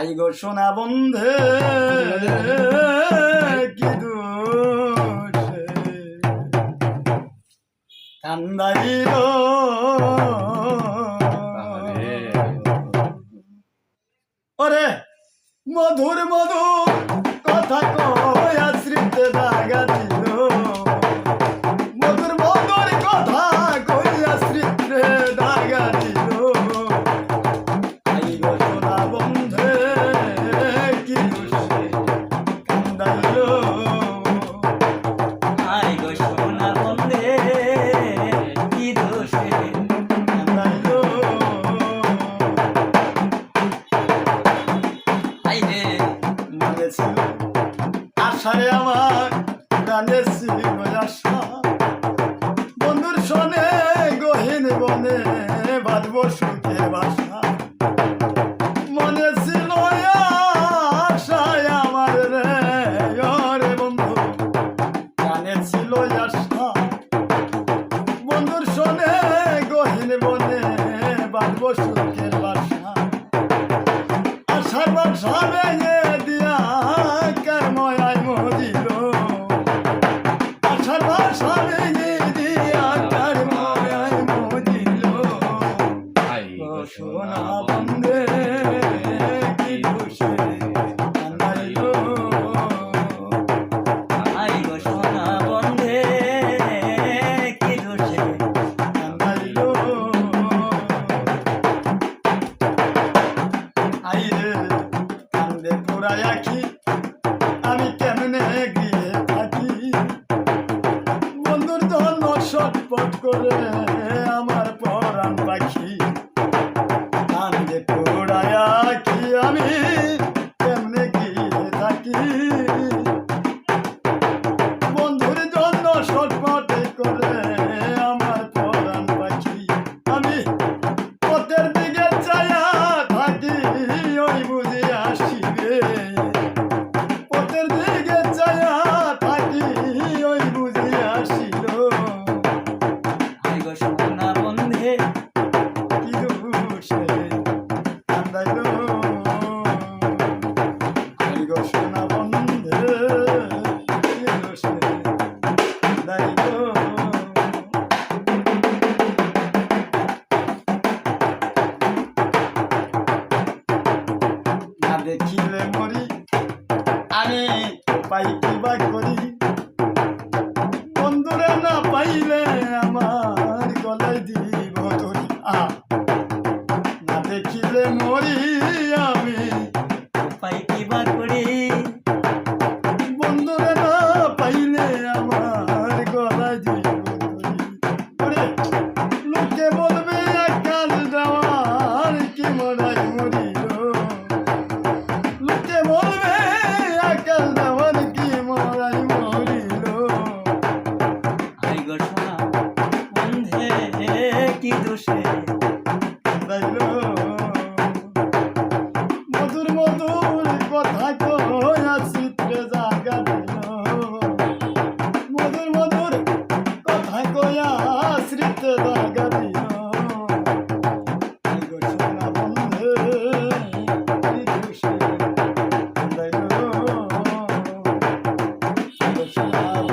I go সোনা বন্ধে কি দোষে কান্দাইল ওরে মধুর মধুর কথা কয়া স্মৃতে দাগা দিল মধুর মধুর কথা কয়া স্মৃতে দাগা দিল আই গো সোনা বন্ধে কি দোষে কান্দাইল আই গো সোনা বন্ধে কি দোষে কান্দাইল আইরে মনে ছিল আশারে আমার গানে ছিল আশা বন্ধুর শোনে গহীন বনে বাঁধব সুখের বাসা মনে ছিল আশায় আমার রে বন্ধু গানে ছিল আশা বন্ধুর শোনে গহীন বনে বাঁধব সুখের বাসা আশার বাসা ভেঙে দিয়া কর্ময়ায় মজিল আশার বাসা ভেঙে দিয়া কর্ময়ায় মজিল সোনা বন্ধে কি দোষে কান্দাইল আই গো সোনা বন্ধে কি দোষে কান্দাইল আইরে কান্দে পুরাই আখি আমি কেমনে গিয়ে থাকি বন্ধুর জন্য ছটপট করে আমার পরাণ পাখি কান্দে পুরাই আখি আমি কেমনে গিয়ে থাকি বন্ধুর জন্য ছটপট করে আমার পরাণ পাখি আমি পথের দিকে চাইয়া থাকি ওই বুঝি আসিবে পথের দিকে চাইয়া থাকি ওই বুঝি আসিল আই গো সোনা বন্ধে কি দোষে কান্দাইল আই গো সোনা বন্ধে কি দোষে কান্দাইল না দেখিলে মরি আমি পাই কিবা করি বন্ধুরে না পাইলে আমার গলায় দিব ধরি না দেখিলে মরি আমি পাই কিবা করি বন্ধুরে না পাইলে আমার গলায় দিব ধরি লোকে বলবে কাল দেওয়ার কি মরাই মরিল লোকে বলবে কাল দেওয়ার কি মরাই মরিল আই গো সোনা বন্ধে কি দোষে কান্দাইল মধুর মধুর কথা কয়া চিত্রে জাগা দিল মধুর মধুর কথা কয়া স্মৃতে জাগা দিল আই গো সোনা বন্ধে কি দোষে কান্দাইল আই গো সোনা